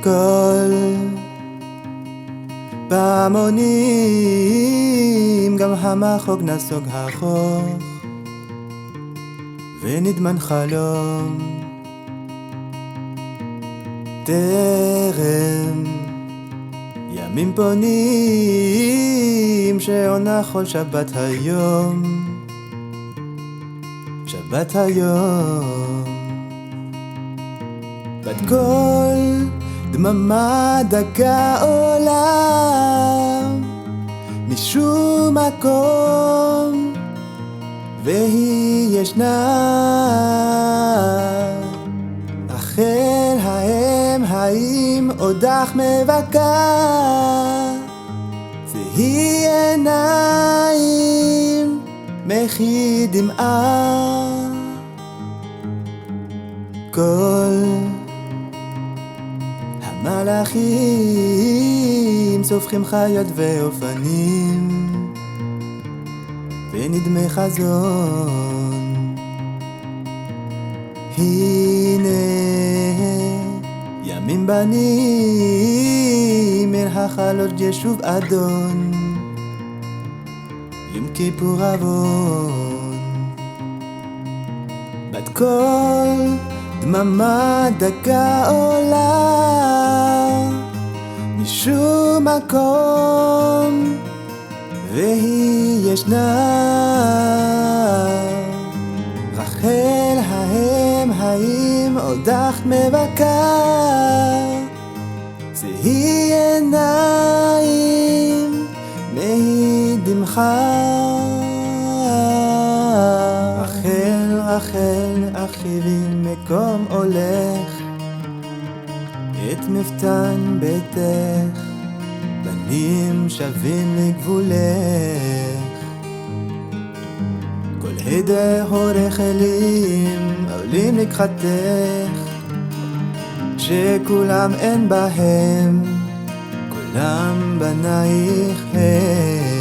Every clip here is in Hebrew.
כל פעמונים גם המחוג נסוג החוך ונדמן חלום טרם ימים פונים שעונה כל שבת היום שבת היום בת קול דממה דקה עולם משום מקום והיא ישנה רחל האם האם עודך מבכה והיא עיניים מחי דמעה כל המלאכים סופחים חיות ואופנים ונדמה חזון הנה ימים בנים אל החלות ישוב אדון יום כיפור עוון בת קול דממה דקה עולה משום מקום והיא ישנה רחל האם האם עודך מבכה והיא עיניים מהי דמחה רחל רחל אחיבי מקום הולך את מפתן ביתך בנים שווים לגבולך כל הדר הורך אלים עולים לקחתך שכולם אין בהם כולם בנייך הם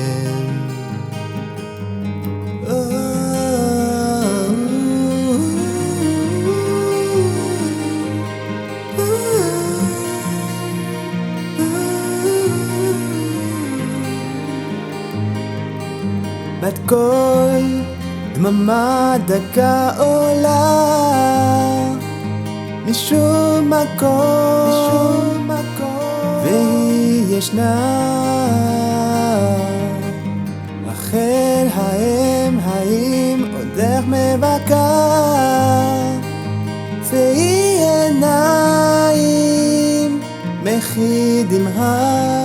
בת קול דממה דקה עולה משום מקום והיא ישנה רחל האם האם עודך מבכה והיא עיניים מחי דמעה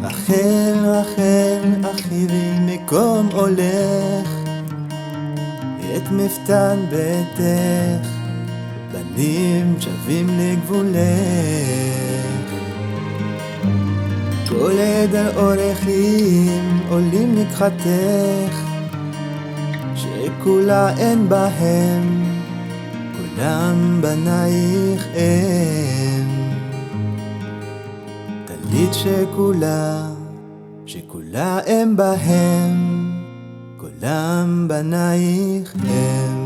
רחל רחל אחיבי מקום הולך את מפתן ביתך בנים שווים לגבולך כל עדר אורחים עולים לקחתך שכולה אין בהם כולם בנייך הם טלית שכולה הם בהם כולם בנייך הם